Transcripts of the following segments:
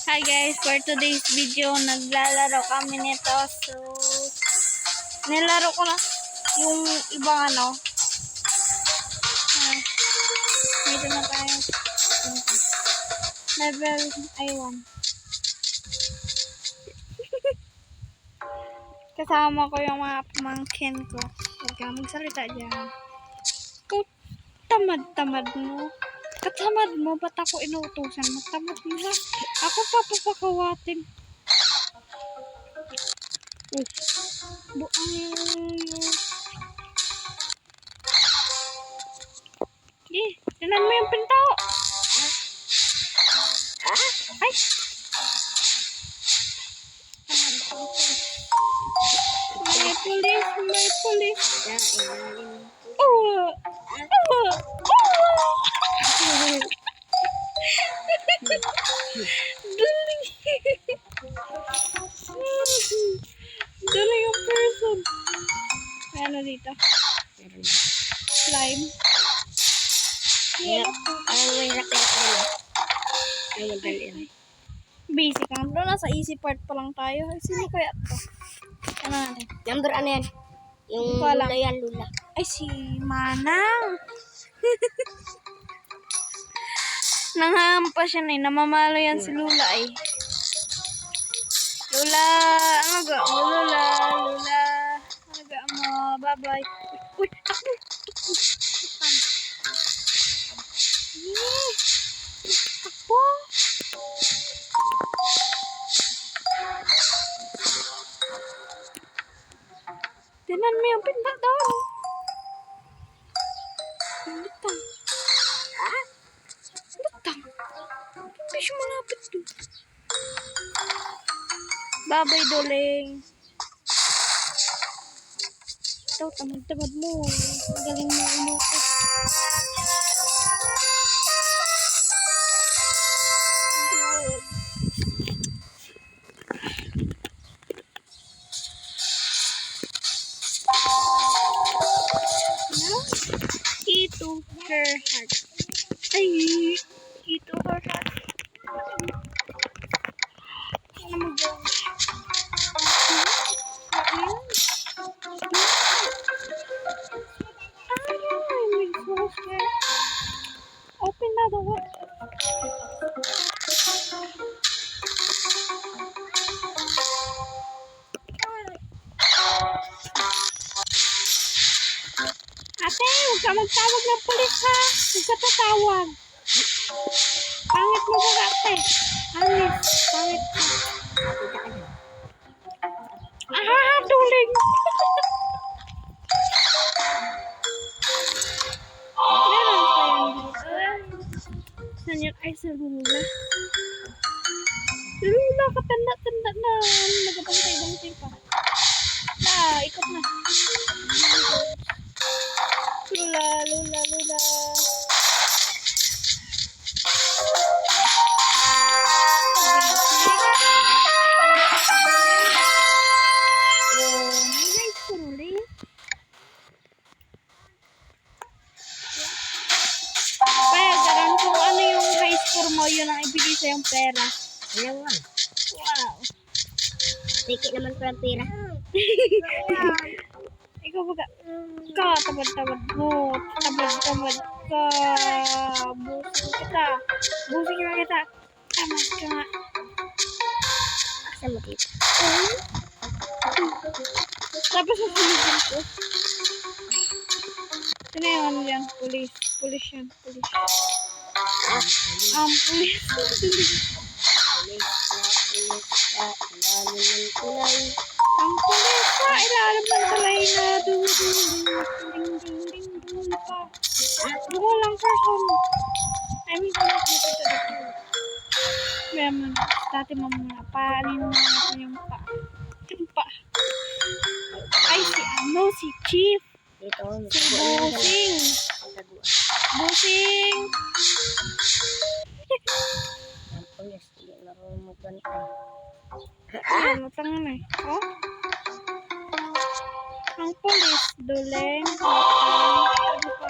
Hi guys, for today's video, naglalaro kami nito. So, nilaro ko na yung ibang ano. Dito na tayo. Level I1. Kasama ko yung mga pamangkin ko. Huwag ka magsalita dyan. Kung tamad-tamad mo. Katamad mo, ba't ako inuutusan mo? Tamad mo ha? Ako papapakawatin. Buang tinan mo yung pinto. Ay! May pulis, may pulis. Oh! Dali! Dali yung person. May ano dito? Slime. Basic lang. Doon nasa easy part pa lang tayo. Sino kaya ito? Ano natin? Number ano yan? Yung Wala. Lula yan, Lula. Ay, si Manang. Nanghampa siya na eh. Namamalo yan si Lula eh. Lula, ano ga? Lula. Ano ga mo? Bye-bye. Uy, takbo. Takbo. Tinan mo yung pinta doon. Lutang. Lutang. Hindi siya malapit doon. Babay, Doling. Ito, tamad-tamad mo. Galing mo umutot. Key to her heart. Ay, key to her heart. Ano mo ba? Open na the door. Ate, huwag ka magtawag ng pulis ha. Huwag ka tatawag. Pangit mo ba ate? Alis, pangit mo. Duling. Meron pa yan dito. Saan yun? Ay, sa Lula. Lula, katanda-tanda na. Nagabantay-bantay pa. Ikot na. Lula. Kaya garan kung ano yung high score mo, yun ang ibigay sa yung pera. Ayawan. Wow. Tiki naman ko ng pera. Ikaw ba ka? Tamad-tamad mo. Tamad-tamad ka. Busin kita. Tamad ka nga. Asa mo dito? Tapos susunodin ko. Sino yung ano yan? Pulis yan. Pulis. Pulis. Ang pulis sa ilalim ng tulay na ding pa. Walang person. I mean, meron dati mo muna paalin mo natin yung pa. Ay, si Chief. Dito. Si Busing. Ang pulis. Hindi laro mo ganito. Ano tangan eh? Oh? Ang pulis, Duleng. Ano pa?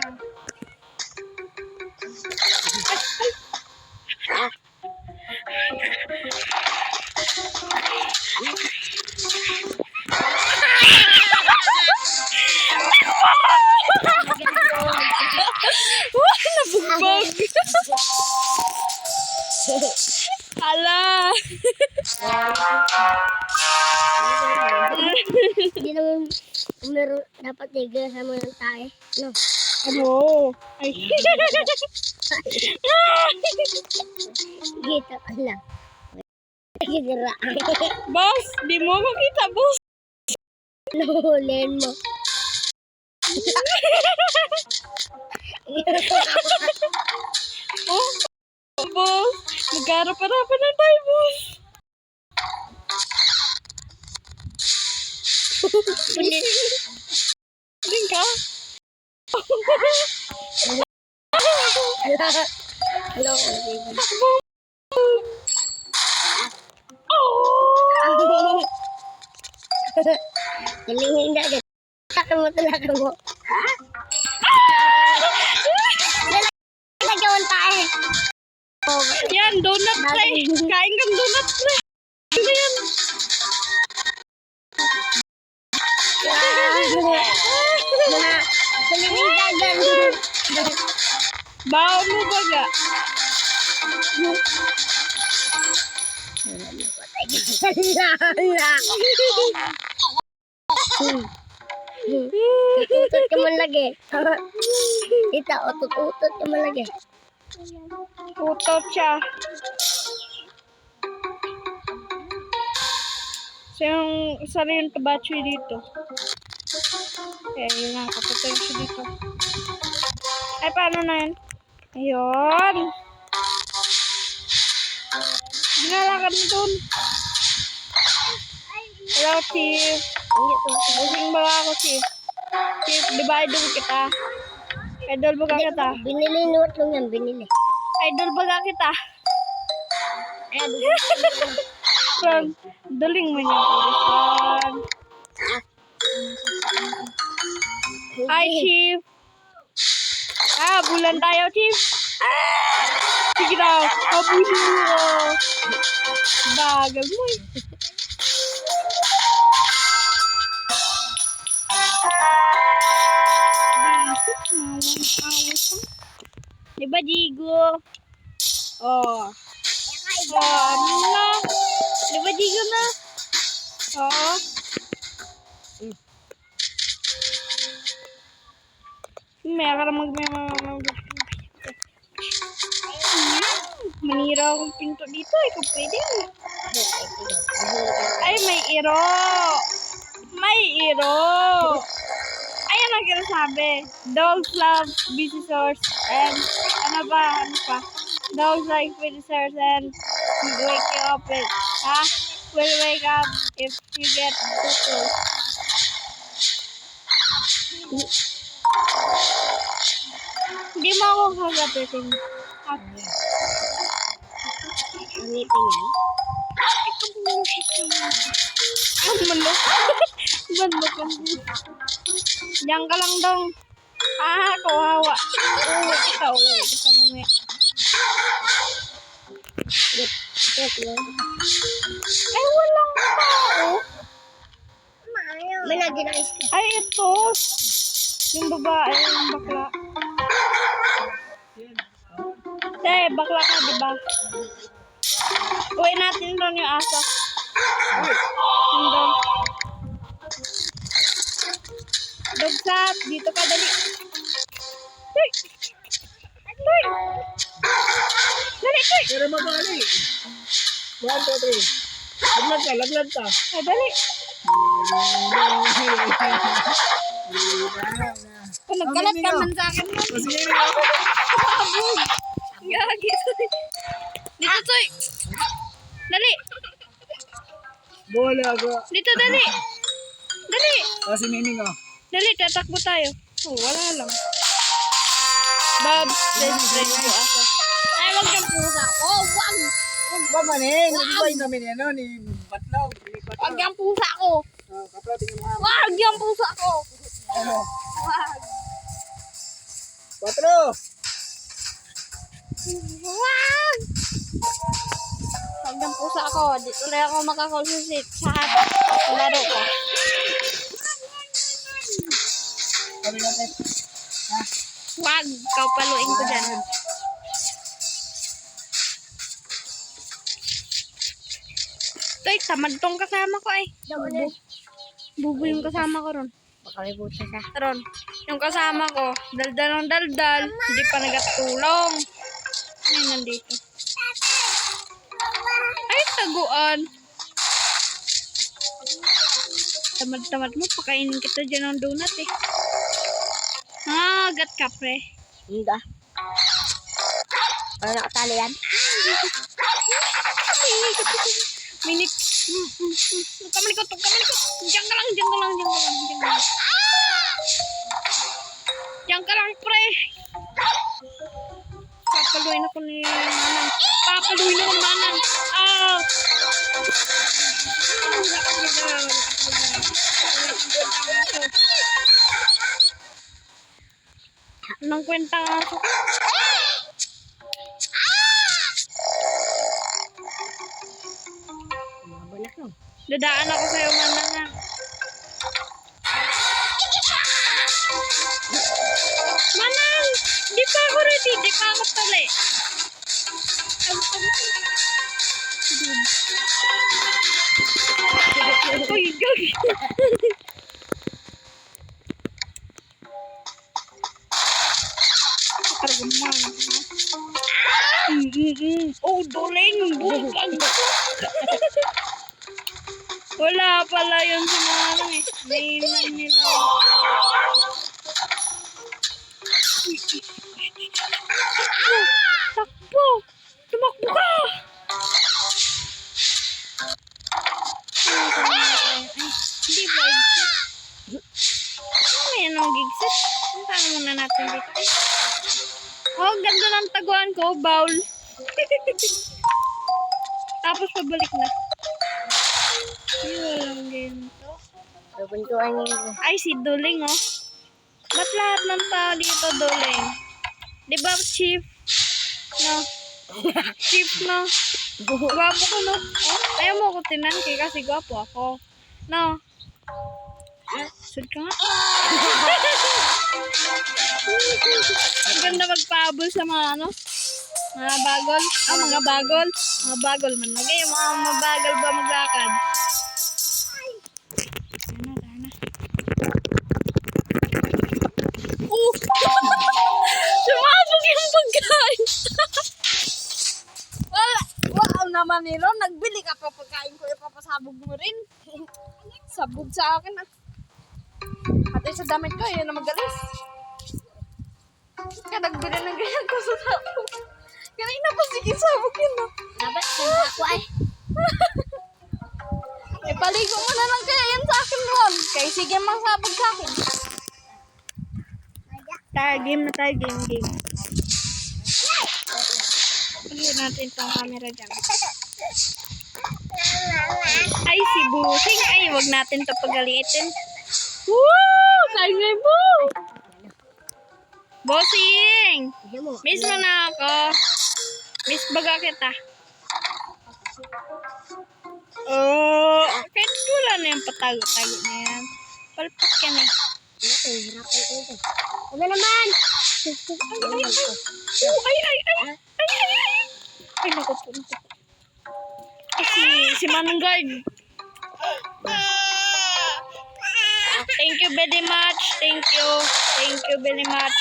Ala! Hindi naman meron dapat tigil sa mga tayo. No. Ano? Ay. Gita ka lang. Gidira. Boss, di mo makita, boss. Nahuliin mo. Oh, boss. Magkarap-harapan na tayo, boss. Galing ka? Hello. Oh! Kalingin na dyan. Talaga mo. Nagawan tayo. Yan, donut pre. Kain kang donut pre. Ano yan? Kalingin na dyan. Bawa mo baga. Utot ka man lagi. Ita, utot ka man lagi. Utot siya. So yung isa rin yung tabachoy dito. Kaya yun na, kapatay siya dito. Ay, paano na yun? Ayun. Ginalakan mo dun. Hello, Chief. Busing ba ako, Chief? Chief, di ba idol kita? Idol ba kita? Binili nuot lang yan, binili. Idol ba kita? Friend, daling mo niya. Friend. Hi, Chief. Bulan tayo, Chief. Sige daw. Habulin mo. Bagal mo eh. Di ba, Jigo? Oh. Ano na? Di ba, Jigo na? Oo. Meron manira akong pinto dito. Ikaw pwede. Ay, may iro. May iro. Ayan ang kinasabi. Dogs love visitors and ano pa? Dogs like visitors and wake you up with. Will wake up if you get too close. Hindi mo ako kagapitin. Ulitin yan. Ang manok. Manok ang diyan ka lang dong. Kawawa. Ikaw. Ito mamaya. Ay, walang tao. May nag-dinais ka. Ay, ito. Yung babae, yung bakla. Bakla ka, diba? Uwi natin doon yung aso. Doon. Dogsat, dito ka, dali. Tuy! Tuy! Dali, tuy! Pero mabali. 1, 2, 3. Laglag ka. Ay, dali. Kung nagkalat ka man sa akin mo. Gagi. Dito, Tuy. Dali. Bola ka. Dito, dali. Dali. Kasi Nining ah. Dali, tatakbo tayo. Oh, wala lang. Babs, best friend ko ako. Ay, wag kang pusa ko. Wag. Ba Maneng, hindi ba yung namin yan ni Batlaw? Wag yung pusa ko. Kapla, tingnan mo nga. Wag yung pusa ko. Ano? Wag. 4. Wag. Wag yung pusa ko. Dito lang ako makakonsentrate sa laro ko. Sabi natin. Wag. Ikaw paluin ko dyan. Toy, tamad tong kasama ko ay. Doon na. Bubo yung kasama ko ron. Baka may butas ah. Ron, yung kasama ko, daldal ng daldal, hindi pa nagatulong. Ano yun nandito? Ay, taguan. Tamad-tamad mo, pakainin kita dyan ng donut eh. Ah, gat ka pre. Hindi ah. Wala nakatali yan. Minute. Kamalikot. Diyan ka lang. Diyan ka lang, pre. Papaluin ako ni Manang. Ah! Anong kwenta nga ako? Mabunak no. Dadaan ako sa'yo, Manang ha. Manang! Di pa ako ready. Di pa ako tali. Uy, gag. Kargaman. Oh, doleng. Bukan. Wala pala yun sa Manang eh. Nainan nila. Takbo! Tumakbo ka! Ay, hindi ba exit? May anong gigsit? Puntahan muna natin dito. Oh, ganda ng taguan ko. Bowl. Tapos pabalik na. Ay, walang ganito. Pupuntuan niya. Ay, si Duling, oh. Ba't lahat ng tao dito, Duling? Di ba, Chief? No. Chief, no. Gwapo ko, no. Oh, ayaw mo ko tinan kay kasi gwapo ako. No. Sud ka nga. Ang ganda magpahabol sa mga, ano? Mga bagol. Ah, mga bagol. Mga bagol man. Lagay, mga mabagal ba maglakad? Tara na. Sumabog yung pagkain. Wow naman nilo. Nagbili ka pa pagkain ko. Ipapasabog mo rin. Sabog sa akin ah. At sa damit ko, yun na magalis. Kaya nagbili ng ganyan ko sa sabog. Kanina pa sige sabog yun ah. Dapat ganda ako ay. Ipaligo mo na lang kaya yan sa akin ron. Kaya sige mang sabog sa akin. Game na tayo. Game. Pagyan natin itong camera dyan. Ay, si Busing. Ay, wag natin ito pagalitin. Woo! Kaya mo! Bossing! Tignan mo. Miss mo na ako. Miss baga kita. Oh, kahit wala na yung patago-tago na yan. Palpak yan eh. Ito, hirapan ko ito. Ano naman? Ay, naku po. Si Manang Guard. Thank you very much. Thank you very much.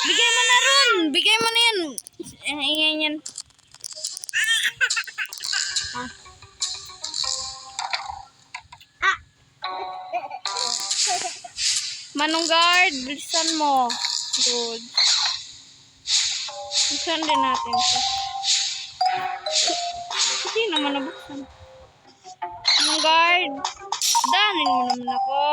Bigay mo na ron. Bigay mo na yan. Ingay yan. Manong Guard, bilisan mo. Good. Buksan din natin ito. Hindi naman nabuksan. Manong Guard, daanin mo naman ako.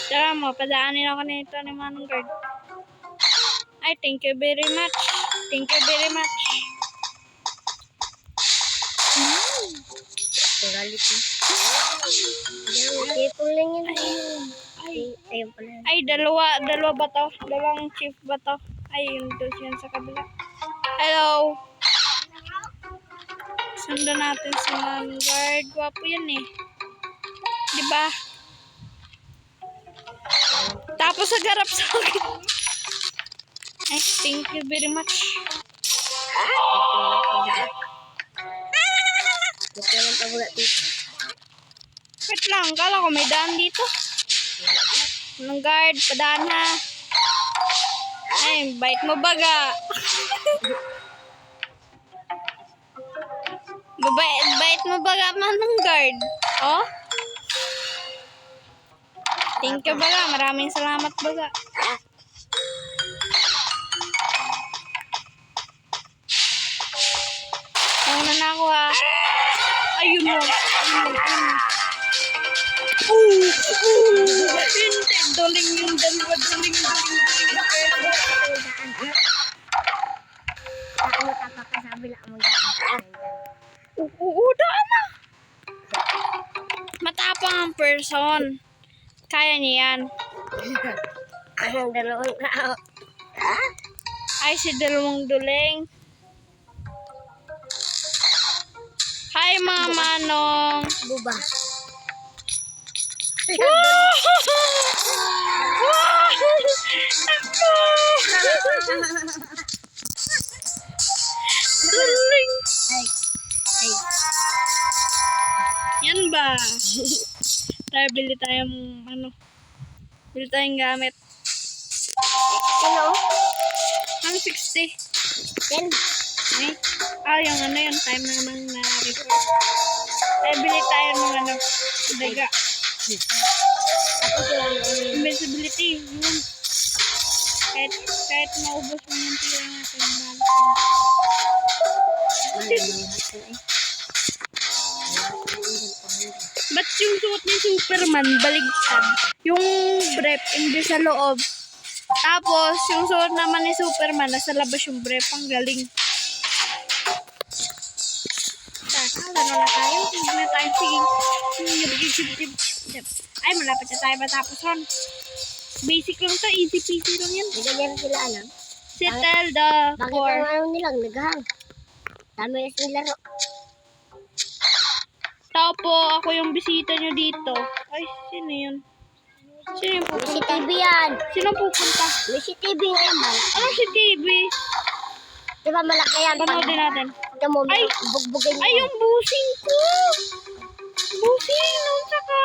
Tara mo, padaanin ako nito ni Manong Guard. Ay, thank you very much. Thank you very much. Quality. Tipong lang yun. Ayun pala. Ay, dalawa ba to? Dalawang chief ba to? Ay, yung dos yan sa kabila. Hello. Sundan natin si Manong Guard. Gwapo yan eh. Diba? Tapos nagarap sa akin. Ay, thank you very much. Gusto lang pabulat dito. Wait lang, kala ko may daan dito. Anong guard? Padaan ha. Ay, bait mo baga. Bait mo baga manong guard. Oh? Thank you baga. Maraming salamat baga. Una na ako ha. Ayun mo. Hindi. Duling yung dalawa. Duling. Ako matapak ka sa bila mo daan. Oo, daan na. Matapang ang person. Kaya niya yan. Ang dalawang tao. Ay, si dalawang duling. Hi, mga manong. Buba. Duling. Ay. Ay. Yan ba? Tayo, bili tayong, bili tayong gamit. Hello? Ang 60. Yan. Ay, yung yung time na naman na-record. Tayo, bili tayo ng daga. Tapos yung Invincibility. Yun. Kahit maubos mo yung tira natin. Ba't yung suot ni Superman baligtad? Yung brief, hindi sa loob. Tapos, yung suot naman ni Superman, nasa labas yung brief. Ang galing. Ano na tayo? Hindi na tayo. Sige. Ay, malapit na tayo matapos ron. Basic lang to. Easy peasy lang yan. nagagyan sila ano? Settle the Bakit core. ang ano nilang naghang? Dami na silang laro. Tao po, ako yung bisita nyo dito. Ay, sino yun? Sino yung May si pupunta? TV yan. Sino pupunta? May si TV ngayon ba? Ano si TV? Diba malaki yan? Panoodin natin. Ito mo, Ay! bugbugin Ay, yung busing ko! Busing, nung saka.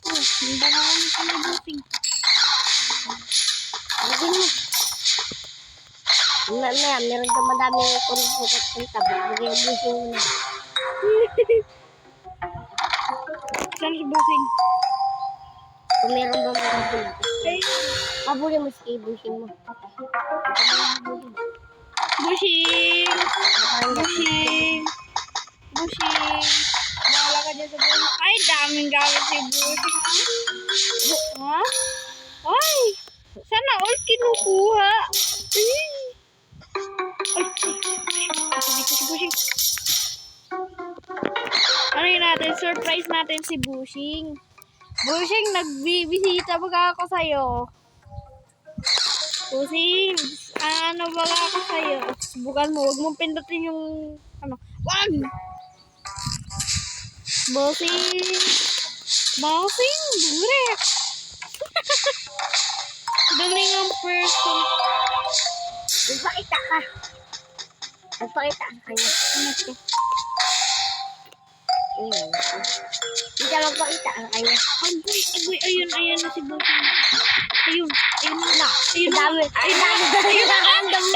Oh, hindi na ako nito na busing. Bugbugin mo. Mamaya, meron ka madaming kurot-kurot punta. Bugbugin yung busing mo na. Saan si busing? Kung meron ba mga bulak. Ay, Pabuli mo si busing mo. busing! Busing! Busing! Bahala ka dyan sa busing. Ay, daming gamit si busing. Ha? Ay! Sana all kinukuha. Ay! Ay! Dito si busing. Ano yun natin? Surprise natin si busing. Busing, nagbibisita baga ako sa'yo. Busing, ano baga ako sa'yo? Subukan mo, huwag mong pindutin yung, wag! Busing! Busing, burek! Galing ang person. Magpakita ka. Magpakita ka kanya. Ano to? Ayan. Hindi ka magpakita ka kanya. Agoy, ayun na si busing. Ayun na. Ayun na. Ang dami. Ang dami. Ayun na. Ang dami.